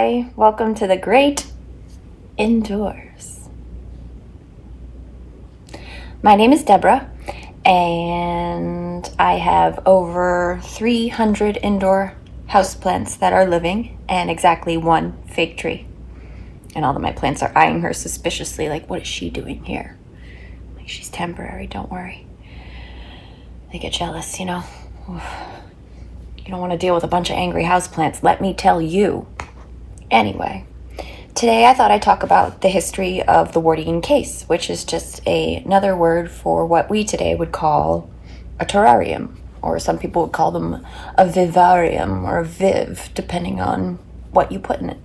Hi, welcome to the great indoors. My name is Deborah, and I have over 300 indoor houseplants that are living and exactly one fake tree. And all of my plants are eyeing her suspiciously, like, what is she doing here? Like, she's temporary, don't worry. They get jealous, you know. You don't want to deal with a bunch of angry houseplants, let me tell you. Anyway, today I thought I'd talk about the history of the Wardian case, which is just another word for what we today would call a terrarium, or some people would call them a vivarium or a viv, depending on what you put in it.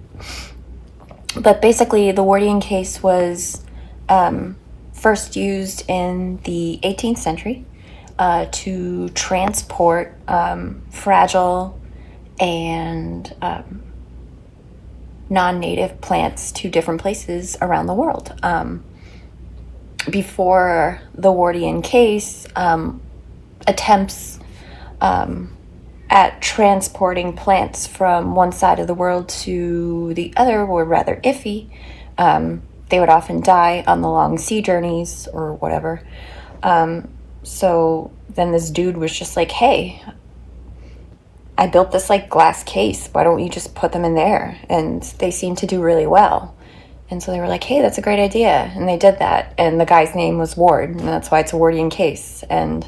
But basically, the Wardian case was first used in the 18th century to transport fragile and non-native plants to different places around the world. Before the Wardian case, attempts at transporting plants from one side of the world to the other were rather iffy. They would often die on the long sea journeys or whatever. So then this dude was just like, hey, I built this like glass case. Why don't you just put them in there? And they seemed to do really well. And so they were like, hey, that's a great idea. And they did that. And the guy's name was Ward. And that's why it's a Wardian case. And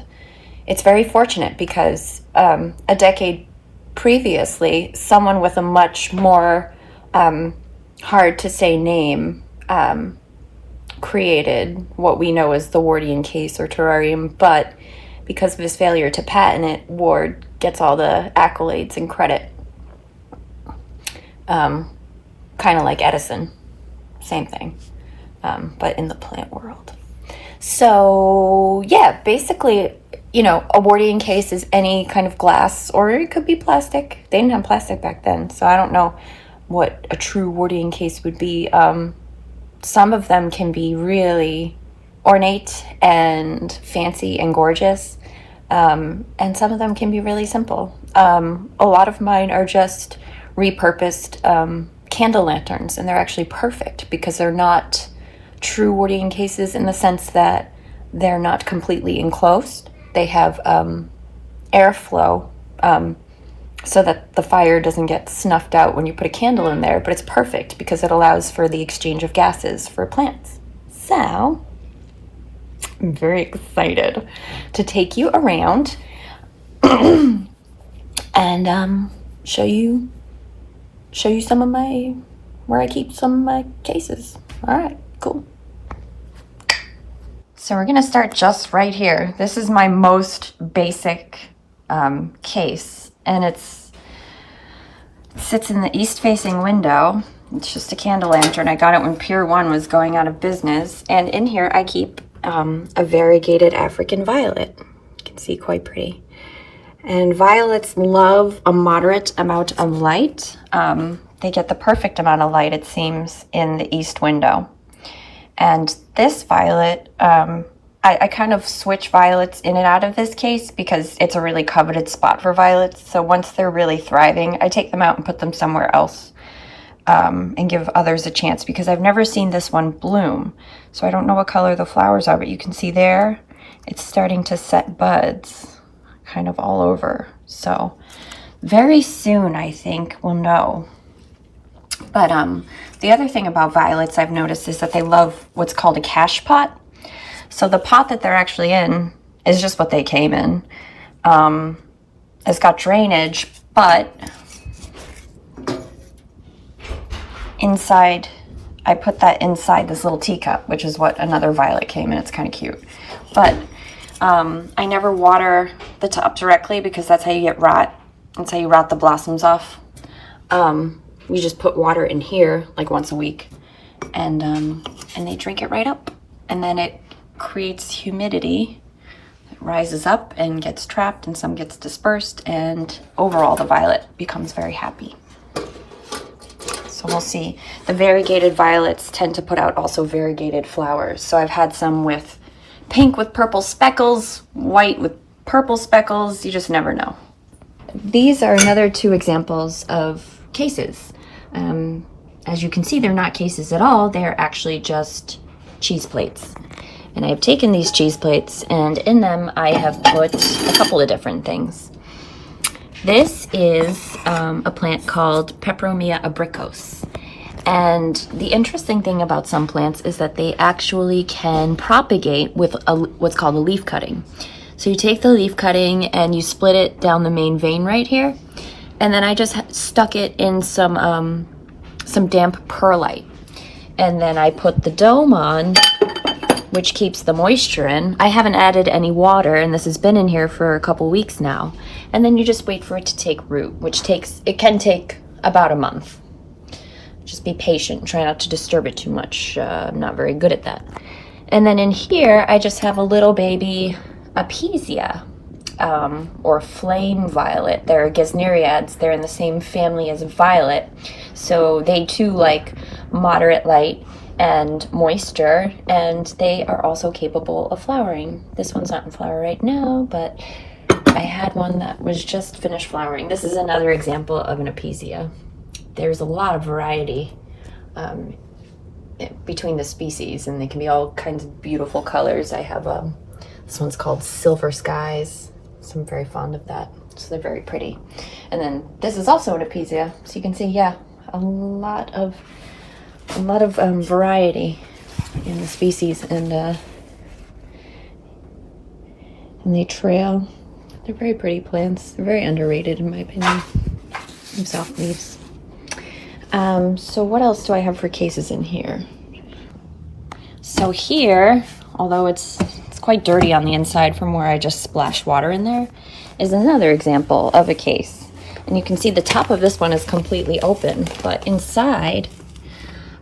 it's very fortunate because a decade previously, someone with a much more hard to say name created what we know as the Wardian case or terrarium. But because of his failure to patent it, Ward gets all the accolades and credit. Kind of like Edison. Same thing. But in the plant world. So, yeah, basically, you know, a Wardian case is any kind of glass, or it could be plastic. They didn't have plastic back then, so I don't know what a true Wardian case would be. Some of them can be really ornate and fancy and gorgeous. And some of them can be really simple. A lot of mine are just repurposed candle lanterns, and they're actually perfect because they're not true Wardian cases in the sense that they're not completely enclosed. They have airflow so that the fire doesn't get snuffed out when you put a candle in there, but it's perfect because it allows for the exchange of gases for plants. So I'm very excited to take you around and show you some of where I keep some of my cases. All right, cool. So we're gonna start just right here. This is my most basic case, and it sits in the east-facing window. It's just a candle lantern. I got it when Pier 1 was going out of business, and in here I keep a variegated African violet. You can see, quite pretty. And violets love a moderate amount of light. They get the perfect amount of light, it seems, in the east window. And this violet, I kind of switch violets in and out of this case because it's a really coveted spot for violets. So once they're really thriving, I take them out and put them somewhere else. And give others a chance because I've never seen this one bloom. So I don't know what color the flowers are, but you can see there, it's starting to set buds kind of all over. So very soon, I think, we'll know. But the other thing about violets I've noticed is that they love what's called a cache pot. So the pot that they're actually in is just what they came in. It's got drainage, but inside, I put that inside this little teacup, which is what another violet came in. It's kind of cute. But I never water the top directly because that's how you get rot. That's how you rot the blossoms off. You just put water in here like once a week, and they drink it right up. And then it creates humidity. It rises up and gets trapped, and some gets dispersed, and overall the violet becomes very happy. So we'll see. The variegated violets tend to put out also variegated flowers. So I've had some with pink with purple speckles, white with purple speckles. You just never know. These are another two examples of cases. As you can see, they're not cases at all. They're actually just cheese plates. And I have taken these cheese plates, and in them I have put a couple of different things. This is a plant called Peperomia abricos. And the interesting thing about some plants is that they actually can propagate with what's called a leaf cutting. So you take the leaf cutting and you split it down the main vein right here. And then I just stuck it in some damp perlite. And then I put the dome on, which keeps the moisture in. I haven't added any water, and this has been in here for a couple weeks now. And then you just wait for it to take root, which can take about a month. Just be patient, try not to disturb it too much. I'm not very good at that. And then in here, I just have a little baby Apesia, or flame violet. They're gesneriads. They're in the same family as violet. So they too like moderate light and moisture, and they are also capable of flowering. This one's not in flower right now, but I had one that was just finished flowering. This is another example of an Apesia. There's a lot of variety between the species, and they can be all kinds of beautiful colors. I have this one's called Silver Skies, so I'm very fond of that. So they're very pretty. And then this is also an Apesia, so you can see, yeah, a lot of variety in the species, and they trail. They're very pretty plants. They're very underrated in my opinion. And soft leaves. So what else do I have for cases in here? So here, although it's quite dirty on the inside from where I just splashed water in there, is another example of a case. And you can see the top of this one is completely open, but inside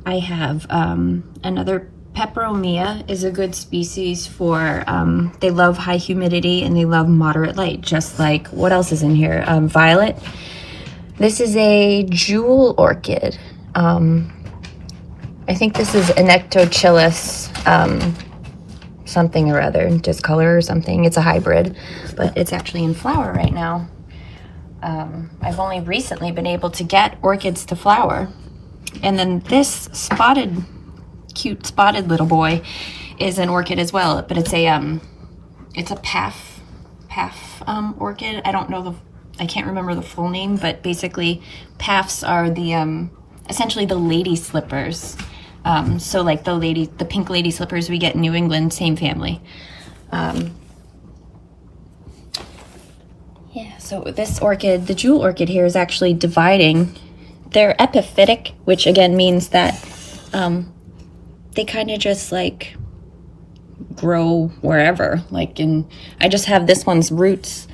I have another Peperomia is a good species for, they love high humidity and they love moderate light, just like, what else is in here? Violet. This is a jewel orchid. I think this is Anectochilus something or other, discolor or something. It's a hybrid, but it's actually in flower right now. I've only recently been able to get orchids to flower. And then this cute spotted little boy is an orchid as well, but it's a PAF orchid. I can't remember the full name, but basically PAFs are the essentially the lady slippers. So like the pink lady slippers we get in New England, same family. Yeah, so this orchid, the jewel orchid here, is actually dividing. They're epiphytic, which again means that they kind of just like grow wherever. I just have this one's roots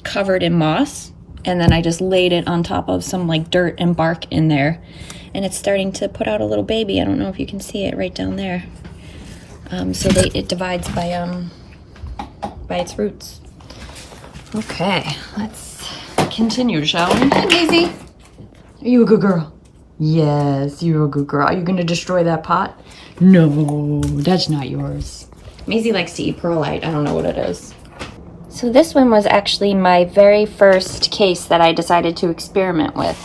covered in moss, and then I just laid it on top of some like dirt and bark in there, and it's starting to put out a little baby. I don't know if you can see it right down there. So it divides by its roots. Okay, let's continue, shall we? Hi, Daisy. Are you a good girl? Yes, you're a good girl. Are you going to destroy that pot? No, that's not yours. Maisie likes to eat perlite. I don't know what it is. So this one was actually my very first case that I decided to experiment with.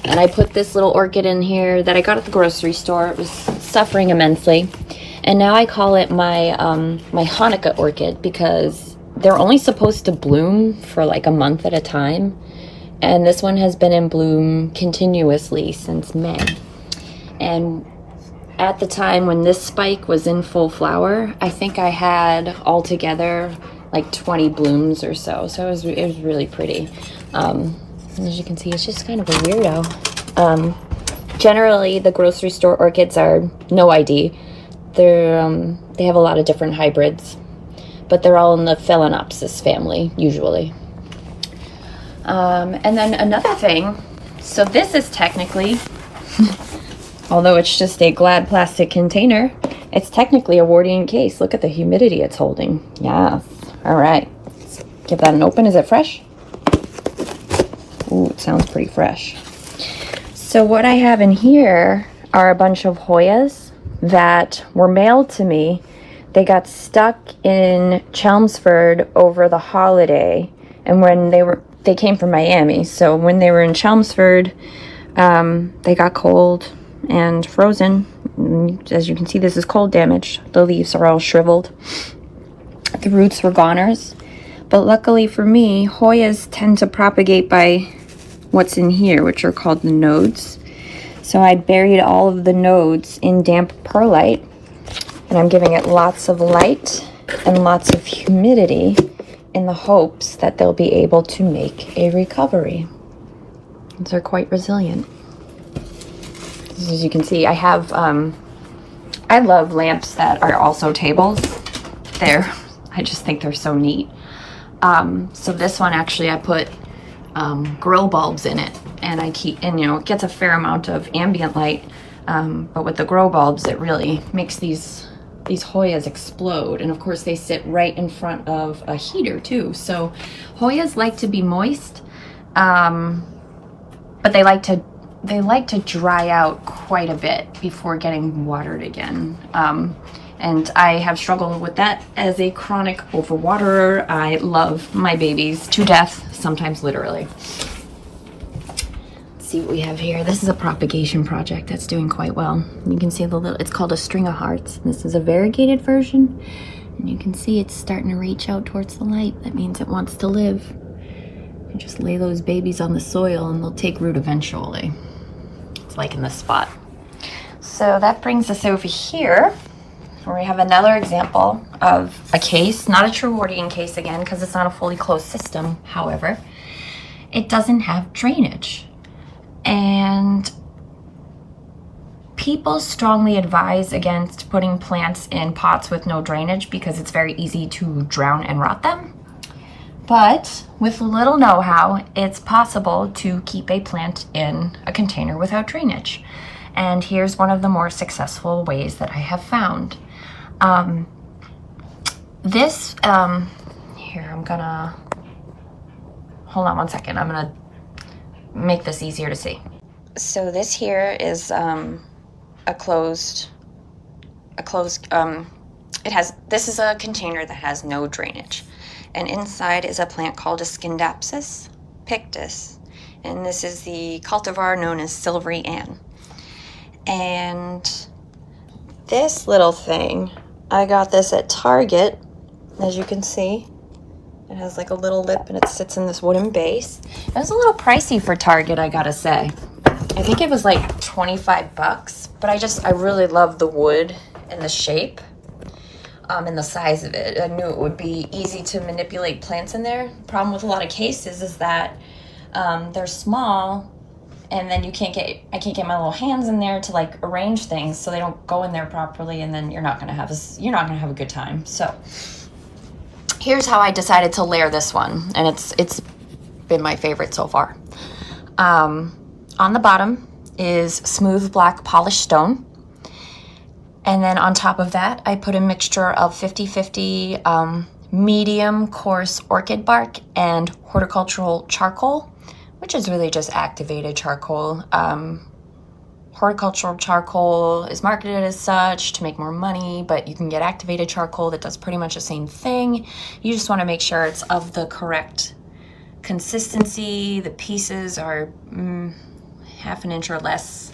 And I put this little orchid in here that I got at the grocery store. It was suffering immensely. And now I call it my Hanukkah orchid, because they're only supposed to bloom for like a month at a time. And this one has been in bloom continuously since May. And at the time when this spike was in full flower, I think I had altogether like 20 blooms or so. So it was really pretty. And as you can see, it's just kind of a weirdo. Generally, the grocery store orchids are no ID. They have a lot of different hybrids, but they're all in the Phalaenopsis family, usually. And then another thing, so this is technically, although it's just a Glad plastic container, it's technically a Wardian case. Look at the humidity it's holding. Yes. All right. Let's give that an open. Is it fresh? Ooh, it sounds pretty fresh. So what I have in here are a bunch of Hoyas that were mailed to me. They got stuck in Chelmsford over the holiday, and when they came from Miami. So when they were in Chelmsford, They got cold and frozen. As you can see, this is cold damage. The leaves are all shriveled. The roots were goners. But luckily for me, Hoyas tend to propagate by what's in here, which are called the nodes. So I buried all of the nodes in damp perlite, and I'm giving it lots of light and lots of humidity in the hopes that they'll be able to make a recovery. They're quite resilient. As you can see, I have, I love lamps that are also tables. I just think they're so neat. So this one, actually, I put grill bulbs in it, and it gets a fair amount of ambient light, but with the grow bulbs, it really makes these Hoyas explode. And of course, they sit right in front of a heater too. So Hoyas like to be moist, but they like to dry out quite a bit before getting watered again. And I have struggled with that as a chronic overwaterer. I love my babies to death, sometimes literally. Let's see what we have here. This is a propagation project that's doing quite well. You can see it's called a string of hearts. This is a variegated version, and you can see it's starting to reach out towards the light. That means it wants to live. You just lay those babies on the soil and they'll take root eventually. It's like in this spot. So that brings us over here, where we have another example of a case, not a Trewardian case again, because it's not a fully closed system. However, it doesn't have drainage. And people strongly advise against putting plants in pots with no drainage because it's very easy to drown and rot them. But with a little know-how, it's possible to keep a plant in a container without drainage. And here's one of the more successful ways that I have found. Here, hold on one second. I'm gonna make this easier to see. So this here is this is a container that has no drainage. And inside is a plant called a Scindapsus pictus. And this is the cultivar known as Silvery Ann. And this little thing, I got this at Target, as you can see. It has like a little lip and it sits in this wooden base. It was a little pricey for Target, I gotta say. I think it was like 25 bucks, but I really love the wood and the shape and the size of it. I knew it would be easy to manipulate plants in there. The problem with a lot of cases is that they're small, and then I can't get my little hands in there to like arrange things so they don't go in there properly, and then you're not gonna have a good time. So here's how I decided to layer this one, and it's been my favorite so far. On the bottom is smooth black polished stone, and then on top of that I put a mixture of 50-50 medium coarse orchid bark and horticultural charcoal, which is really just activated charcoal. Horticultural charcoal is marketed as such to make more money, but you can get activated charcoal that does pretty much the same thing. You just want to make sure it's of the correct consistency. The pieces are half an inch or less.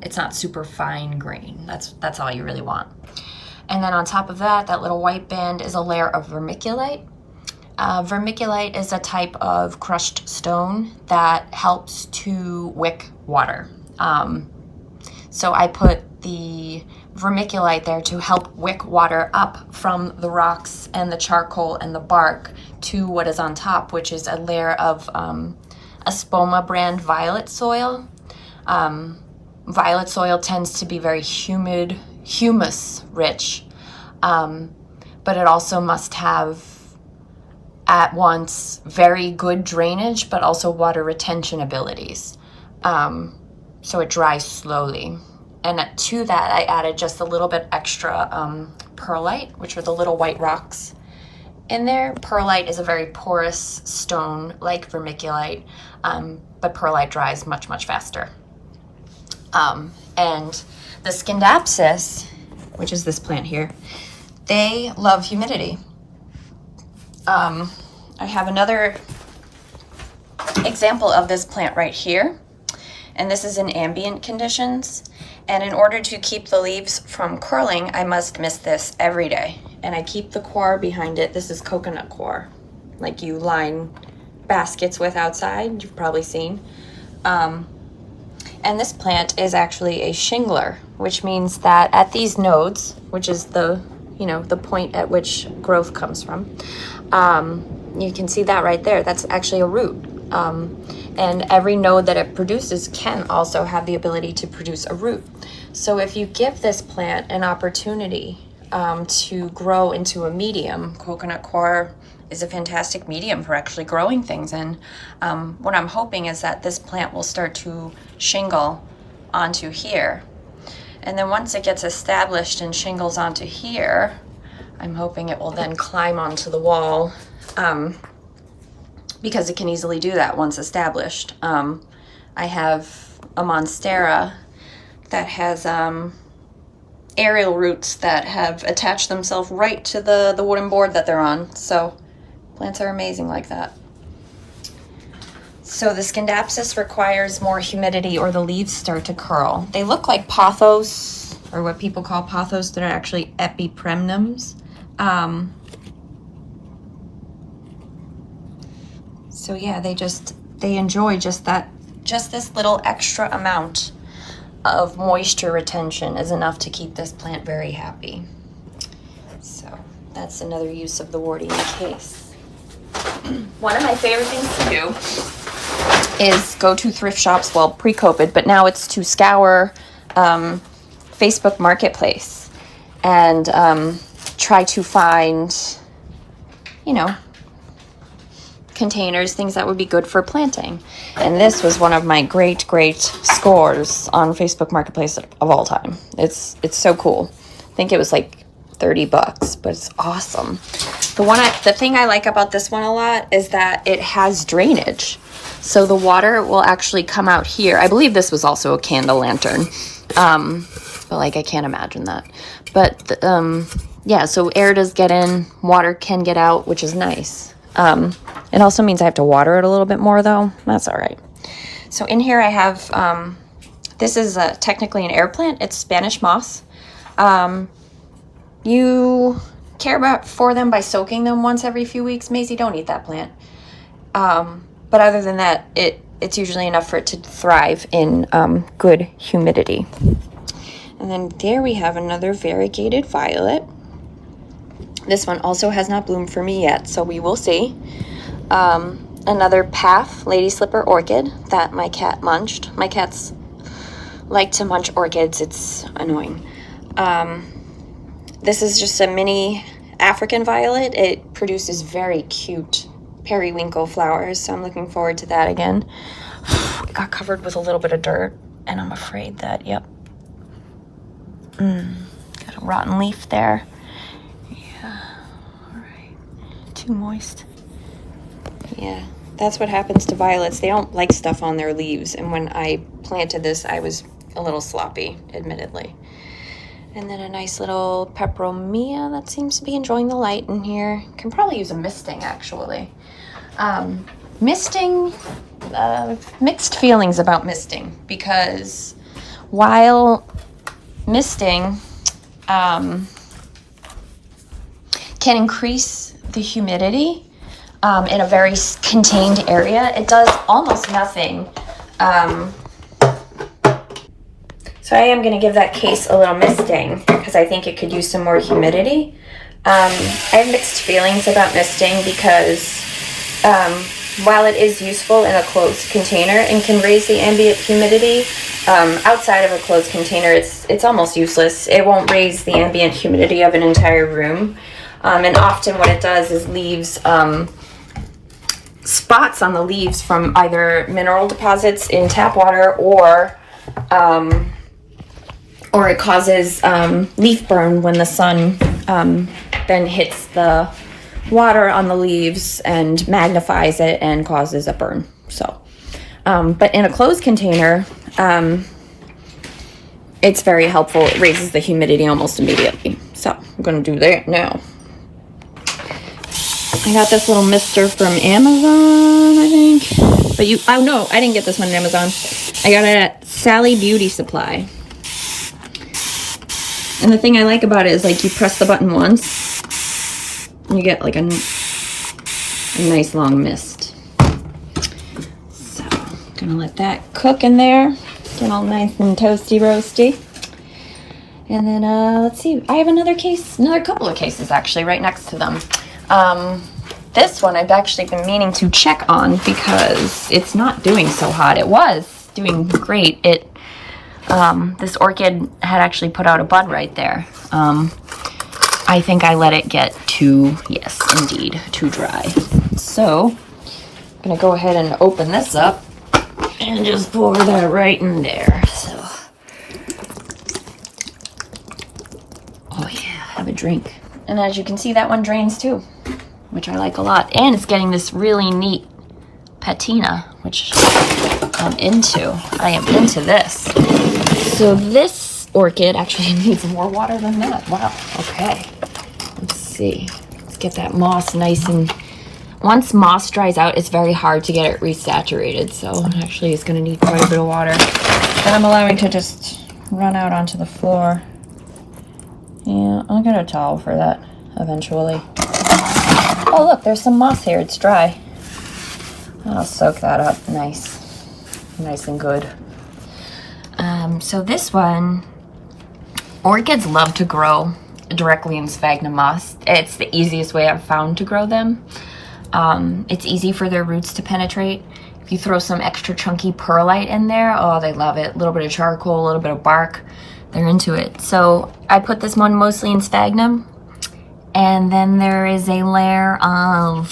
It's not super fine grain. That's all you really want. And then on top of that little white band is a layer of vermiculite. Vermiculite is a type of crushed stone that helps to wick water. So I put the vermiculite there to help wick water up from the rocks and the charcoal and the bark to what is on top, which is a layer of Espoma brand violet soil. Violet soil tends to be very humid, humus rich, but it also must have at once very good drainage, but also water retention abilities. So it dries slowly. And to that, I added just a little bit extra perlite, which are the little white rocks in there. Perlite is a very porous stone like vermiculite, but perlite dries much, much faster. And the Scindapsus, which is this plant here, they love humidity. I have another example of this plant right here. and this is in ambient conditions. And in order to keep the leaves from curling, I must mist this every day. And I keep the coir behind it. This is coconut coir, like you line baskets with outside, you've probably seen. And this plant is actually a shingler, which means that at these nodes, which is the, you know, the point at which growth comes from, you can see that right there. That's actually a root. And every node that it produces can also have the ability to produce a root. So if you give this plant an opportunity to grow into a medium, coconut coir is a fantastic medium for actually growing things in. What I'm hoping is that this plant will start to shingle onto here. And then once it gets established and shingles onto here, I'm hoping it will then climb onto the wall, because it can easily do that once established. I have a monstera that has aerial roots that have attached themselves right to the wooden board that they're on. So plants are amazing like that. So the Scindapsus requires more humidity or the leaves start to curl. They look like pothos, or what people call pothos. They're actually epipremnums. So yeah, they enjoy just this little extra amount of moisture retention is enough to keep this plant very happy. So that's another use of the Warty case. One of my favorite things to do is go to thrift shops, well, pre-COVID, but now it's to scour Facebook Marketplace and try to find, you know, containers, things that would be good for planting. And this was one of my great scores on Facebook Marketplace of all time. It's so cool. I think it was like $30, but it's awesome. The thing I like about this one a lot is that it has drainage. So the water will actually come out here. I believe this was also a candle lantern. But like, I can't imagine that. But yeah, so air does get in, water can get out, which is nice. It also means I have to water it a little bit more though. That's all right. So in here I have, this is technically an air plant. It's Spanish moss. You care for them by soaking them once every few weeks. Maisie, don't eat that plant. But other than that, it's usually enough for it to thrive in good humidity. And then there we have another variegated violet. This one also has not bloomed for me yet, so we will see. Another Path Lady Slipper orchid that my cat munched. My cats like to munch orchids. It's annoying. This is just a mini African violet. It produces very cute periwinkle flowers, so I'm looking forward to that again. It got covered with a little bit of dirt, and I'm afraid that, yep. Got a rotten leaf there. Too moist. Yeah, that's what happens to violets. They don't like stuff on their leaves, and when I planted this I was a little sloppy, admittedly. And then a nice little peperomia that seems to be enjoying the light in here. Can probably use a misting, actually. Misting, mixed feelings about misting, because while misting can increase the humidity in a very contained area, it does almost nothing. So I am going to give that case a little misting because I think it could use some more humidity. I have mixed feelings about misting because while it is useful in a closed container and can raise the ambient humidity, outside of a closed container it's almost useless. It won't raise the ambient humidity of an entire room. And often what it does is leaves spots on the leaves from either mineral deposits in tap water or it causes leaf burn when the sun then hits the water on the leaves and magnifies it and causes a burn. So, but in a closed container, it's very helpful. It raises the humidity almost immediately. So I'm going to do that now. I got this little mister from Amazon, I think. But oh no, I didn't get this one on Amazon. I got it at Sally Beauty Supply. And the thing I like about it is like you press the button once, and you get like a nice long mist. So I'm gonna let that cook in there, get all nice and toasty roasty. And then let's see, I have another couple of cases actually right next to them. This one I've actually been meaning to check on because it's not doing so hot. It was doing great. This orchid had actually put out a bud right there. I think I let it get too dry. So I'm gonna go ahead and open this up and just pour that right in there. So, oh yeah, have a drink. And as you can see, that one drains too, which I like a lot. And it's getting this really neat patina, which I'm into. I am into this. So this orchid actually needs more water than that. Wow, okay. Let's see. Let's get that moss nice and... Once moss dries out, it's very hard to get it resaturated. So actually it's gonna need quite a bit of water that I'm allowing to just run out onto the floor. Yeah, I'll get a towel for that eventually. Oh look, there's some moss here, it's dry. I'll soak that up nice and good. So this one, orchids love to grow directly in sphagnum moss. It's the easiest way I've found to grow them. It's easy for their roots to penetrate. If you throw some extra chunky perlite in there, oh, they love it. A little bit of charcoal, a little bit of bark, they're into it. So I put this one mostly in sphagnum. And then there is a layer of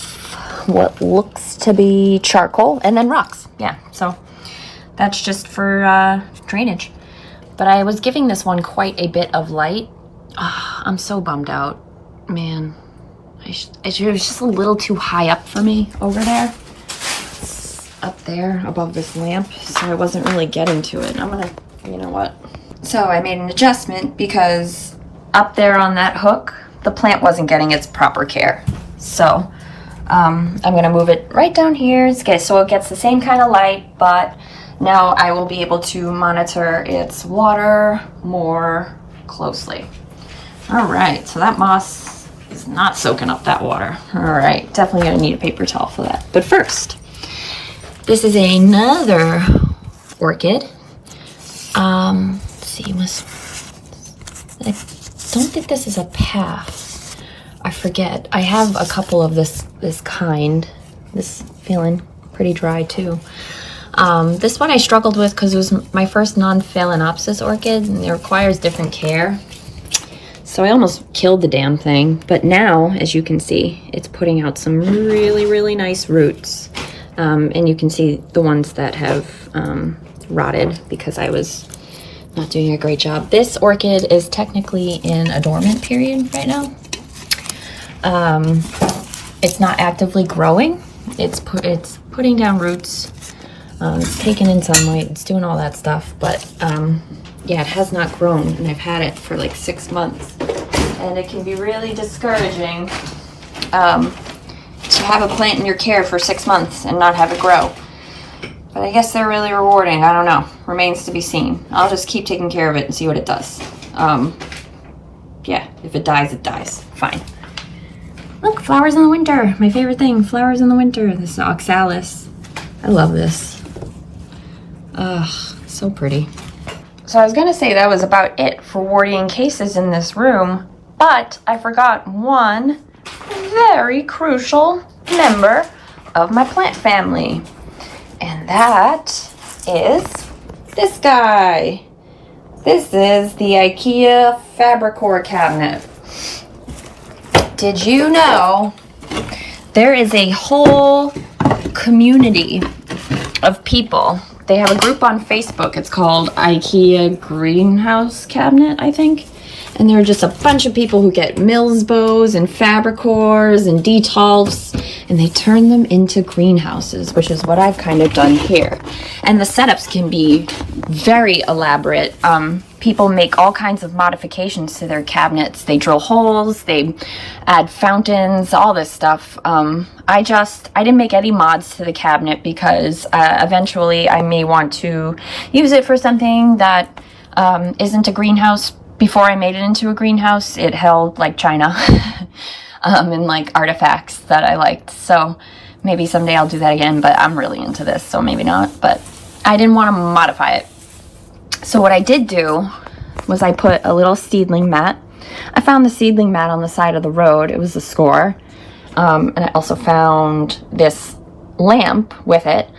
what looks to be charcoal and then rocks. Yeah, so that's just for drainage. But I was giving this one quite a bit of light. Oh, I'm so bummed out, man. It was just a little too high up for me over there. It's up there above this lamp, so I wasn't really getting to it. I'm gonna, you know what? So I made an adjustment because up there on that hook, the plant wasn't getting its proper care. So I'm gonna move it right down here so it gets the same kind of light, but now I will be able to monitor its water more closely. All right, so that moss is not soaking up that water. All right, definitely gonna need a paper towel for that. But first, this is another orchid. Let's see, I don't think this is a path. I forget. I have a couple of this kind. This feeling pretty dry too. This one I struggled with because it was my first non-phalaenopsis orchid and it requires different care. So I almost killed the damn thing. But now, as you can see, it's putting out some really, really nice roots. And you can see the ones that have rotted because I was not doing a great job. This orchid is technically in a dormant period right now. It's not actively growing. It's putting down roots. It's taking in sunlight. It's doing all that stuff. But yeah, it has not grown, and I've had it for like 6 months. And it can be really discouraging to have a plant in your care for 6 months and not have it grow. But I guess they're really rewarding. I don't know. Remains to be seen. I'll just keep taking care of it and see what it does. Yeah, if it dies, it dies. Fine. Look, flowers in the winter. My favorite thing, flowers in the winter. This is oxalis. I love this. Ugh, so pretty. So I was gonna say that was about it for wartying cases in this room, but I forgot one very crucial member of my plant family. And that is this guy. This is the IKEA Fabricore cabinet. Did you know there is a whole community of people? They have a group on Facebook. It's called IKEA Greenhouse Cabinet, I think. And there are just a bunch of people who get Mills bows and Fabricors and Detolfs, and they turn them into greenhouses, which is what I've kind of done here. And the setups can be very elaborate. People make all kinds of modifications to their cabinets. They drill holes, they add fountains, all this stuff. I didn't make any mods to the cabinet because eventually I may want to use it for something that isn't a greenhouse. Before I made it into a greenhouse, it held like china and like artifacts that I liked. So maybe someday I'll do that again, but I'm really into this, so maybe not. But I didn't want to modify it. So what I did do was I put a little seedling mat. I found the seedling mat on the side of the road. It was a score. And I also found this lamp with it.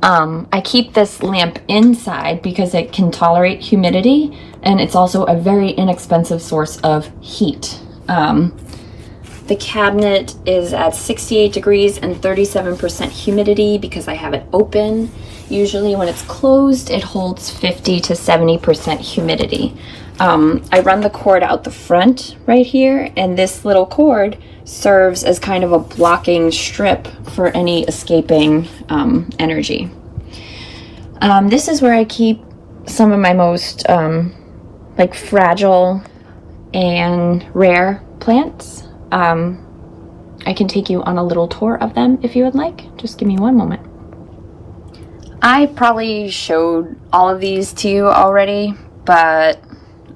I keep this lamp inside because it can tolerate humidity, and it's also a very inexpensive source of heat. The cabinet is at 68 degrees and 37% humidity because I have it open. Usually when it's closed, it holds 50 to 70% humidity. I run the cord out the front right here, and this little cord serves as kind of a blocking strip for any escaping energy. This is where I keep some of my most like fragile and rare plants. I can take you on a little tour of them if you would like. Just give me one moment. I probably showed all of these to you already, but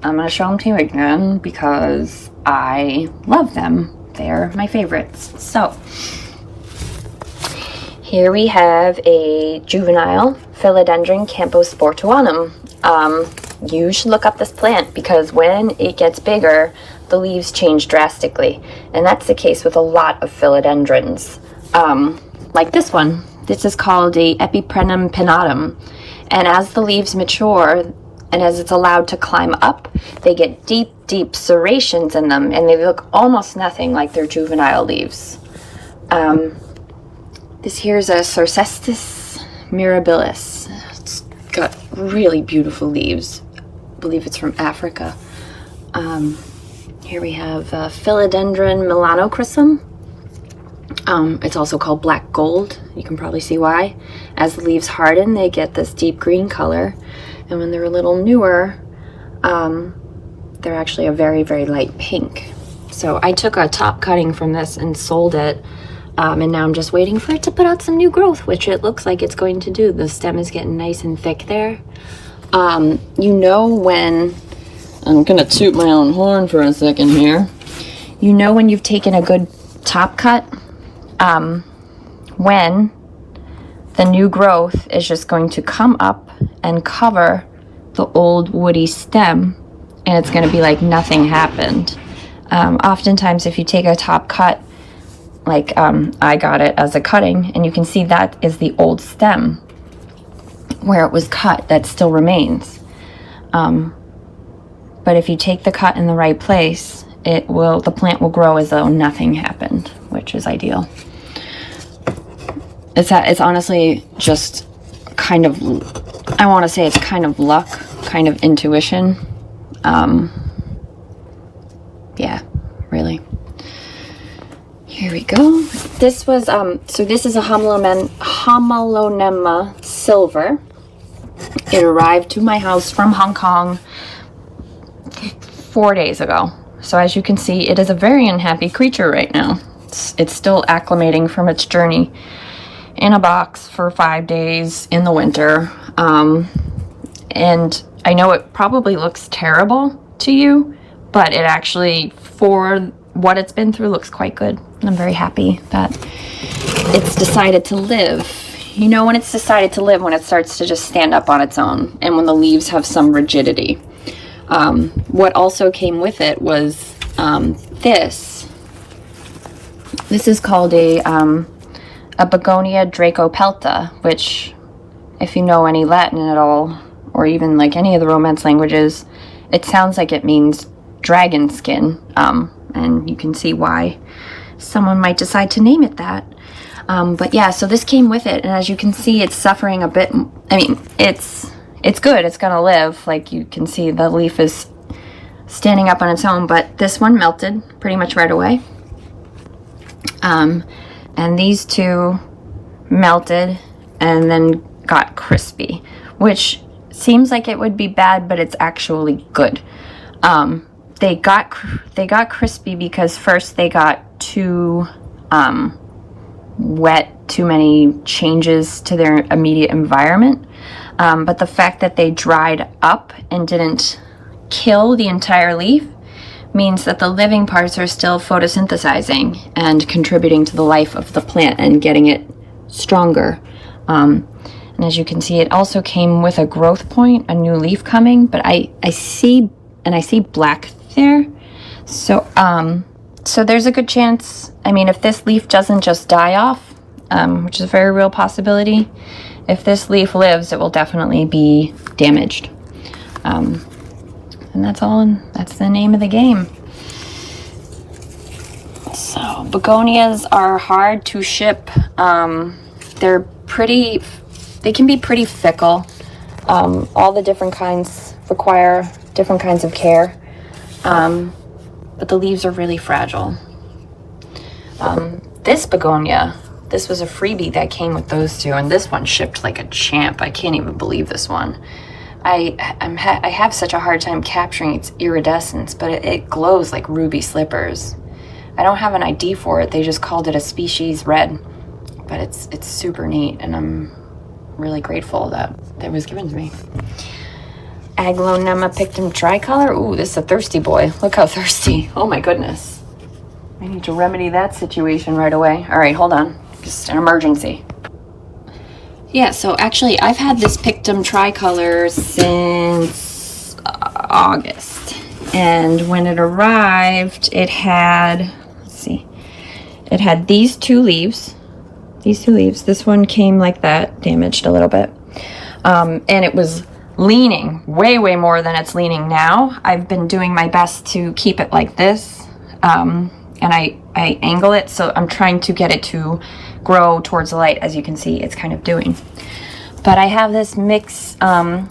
I'm going to show them to you again because I love them. They're my favorites. So here we have a juvenile Philodendron Camposportuanum. You should look up this plant because when it gets bigger, the leaves change drastically. And that's the case with a lot of philodendrons. Like this one. This is called a Epiprenum pinnatum. And as the leaves mature, and as it's allowed to climb up, they get deep, deep serrations in them, and they look almost nothing like their juvenile leaves. This here is a Sarcestis mirabilis. It's got really beautiful leaves. I believe it's from Africa. Here we have Philodendron melanochrysum. It's also called black gold. You can probably see why. As the leaves harden, they get this deep green color. And when they're a little newer, they're actually a very, very light pink. So I took a top cutting from this and sold it. And now I'm just waiting for it to put out some new growth, which it looks like it's going to do. The stem is getting nice and thick there. You know when... I'm going to toot my own horn for a second here. You know when you've taken a good top cut? When the new growth is just going to come up and cover the old woody stem, and it's going to be like nothing happened. Oftentimes if you take a top cut, like I got it as a cutting, and you can see that is the old stem where it was cut that still remains. But if you take the cut in the right place, the plant will grow as though nothing happened, which is ideal. It's honestly just kind of, I want to say it's kind of luck, kind of intuition. Yeah, really. Here we go. This was, so this is a Homalonema silver. It arrived to my house from Hong Kong 4 days ago. So as you can see, it is a very unhappy creature right now. It's still acclimating from its journey in a box for 5 days in the winter. And I know it probably looks terrible to you, but it actually, for what it's been through, looks quite good. And I'm very happy that it's decided to live. You know when it's decided to live, when it starts to just stand up on its own, and when the leaves have some rigidity. What also came with it was this. This is called a Begonia dracopelta, which, if you know any Latin at all, or even like any of the Romance languages, it sounds like it means dragon skin, and you can see why someone might decide to name it that. But yeah, so this came with it, and as you can see, it's suffering a bit. I mean, it's good, it's gonna live. Like you can see, the leaf is standing up on its own, but this one melted pretty much right away. And these two melted and then got crispy, which seems like it would be bad, but it's actually good. They got crispy because first they got too wet, too many changes to their immediate environment. But the fact that they dried up and didn't kill the entire leaf means that the living parts are still photosynthesizing and contributing to the life of the plant and getting it stronger. And as you can see, it also came with a growth point, a new leaf coming, but I see black there. So so there's a good chance, I mean, if this leaf doesn't just die off, which is a very real possibility, if this leaf lives, it will definitely be damaged. And that's all, and that's the name of the game. So begonias are hard to ship. They can be pretty fickle. All the different kinds require different kinds of care. But the leaves are really fragile. This begonia, this was a freebie that came with those two, and this one shipped like a champ. I can't even believe this one. I have such a hard time capturing its iridescence, but it glows like ruby slippers. I don't have an ID for it. They just called it a species red, but it's super neat, and I'm really grateful that it was given to me. Aglaonema pictum tricolor. Ooh, this is a thirsty boy. Look how thirsty. Oh my goodness. I need to remedy that situation right away. All right, hold on. Just an emergency. Yeah, so actually I've had this pictum tricolor since August. And when it arrived, it had, let's see, it had these two leaves. This one came like that, damaged a little bit. And it was leaning way more than it's leaning now. I've been doing my best to keep it like this. And I angle it, so I'm trying to get it to grow towards the light. As you can see, it's kind of doing. But I have this mix, I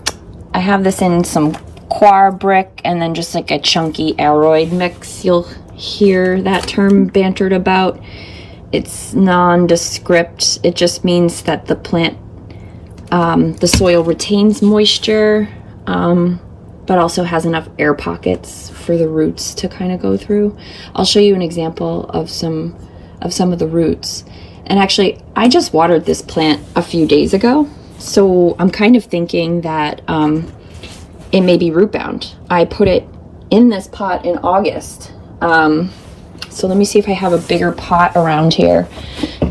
have this in some coir brick and then just like a chunky aroid mix. You'll hear that term bantered about. It's nondescript. It just means that the plant, the soil retains moisture, but also has enough air pockets for the roots to kind of go through. I'll show you an example of some of the roots. And actually, I just watered this plant a few days ago, so I'm kind of thinking that it may be root bound. I put it in this pot in August. So let me see if I have a bigger pot around here,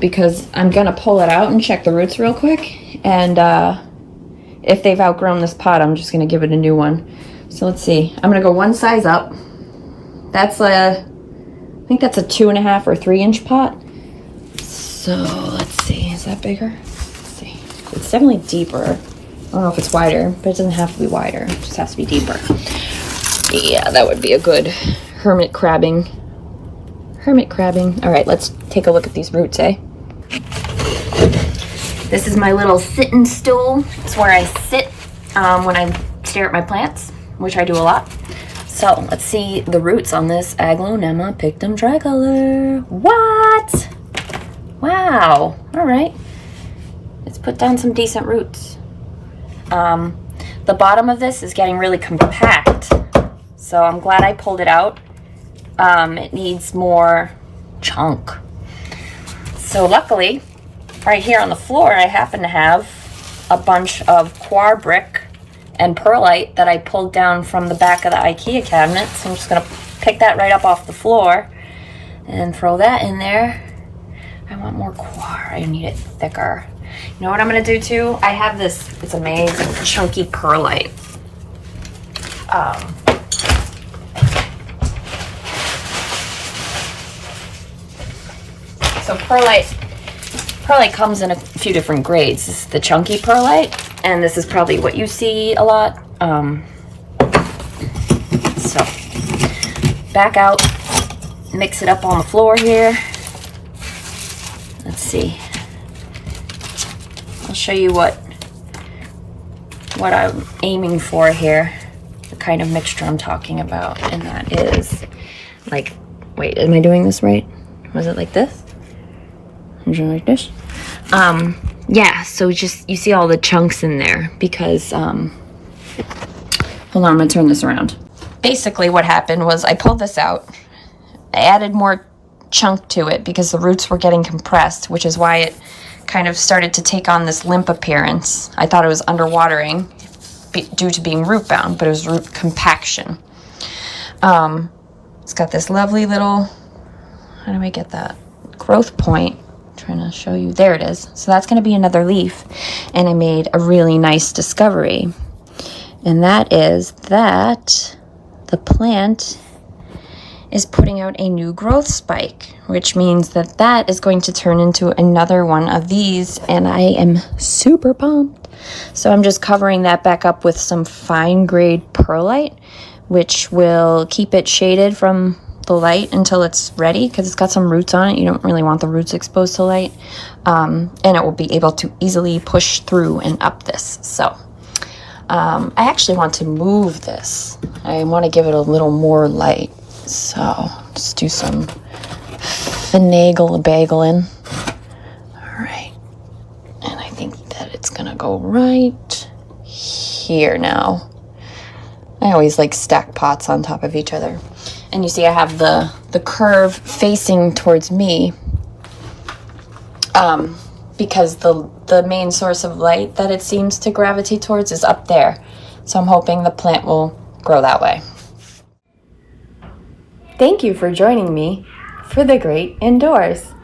because I'm gonna pull it out and check the roots real quick. And if they've outgrown this pot, I'm just gonna give it a new one. So let's see. I'm gonna go one size up. That's I think that's a 2.5 or 3 inch pot. So let's see. Is that bigger? Let's see. It's definitely deeper. I don't know if it's wider, but it doesn't have to be wider. It just has to be deeper. Yeah, that would be a good hermit crabbing. All right, let's take a look at these roots, eh? This is my little sitting stool. It's where I sit when I stare at my plants, which I do a lot. So let's see the roots on this Aglaonema pictum tricolor. What? Wow. All right. Let's put down some decent roots. The bottom of this is getting really compact, so I'm glad I pulled it out. It needs more chunk. So luckily, right here on the floor, I happen to have a bunch of coir brick and perlite that I pulled down from the back of the IKEA cabinet. So I'm just gonna pick that right up off the floor and throw that in there. I want more coir. I need it thicker. You know what I'm gonna do too? I have this, it's amazing, chunky perlite. So perlite comes in a few different grades. This is the chunky perlite, and this is probably what you see a lot. So back out, mix it up on the floor here. Let's see. I'll show you what I'm aiming for here. the kind of mixture I'm talking about, and that is like, wait, am I doing this right? Was it like this? Is it like this? Yeah, so just, you see all the chunks in there because, hold on, I'm gonna turn this around. Basically what happened was I pulled this out, I added more chunk to it because the roots were getting compressed, which is why it kind of started to take on this limp appearance. I thought it was underwatering due to being root bound, but it was root compaction. It's got this lovely little, how do I get that? Growth point. I'm trying to show you. There it is. So that's going to be another leaf. And I made a really nice discovery. And that is that the plant is putting out a new growth spike, which means that that is going to turn into another one of these, and I am super pumped. So I'm just covering that back up with some fine grade perlite, which will keep it shaded from the light until it's ready, because it's got some roots on it. You don't really want the roots exposed to light, and it will be able to easily push through and up this. So I actually want to move this. I want to give it a little more light. So just do some finagle-baggling. All right. And I think that it's going to go right here now. I always like stack pots on top of each other. And you see I have the curve facing towards me because the main source of light that it seems to gravitate towards is up there. So I'm hoping the plant will grow that way. Thank you for joining me for the great indoors.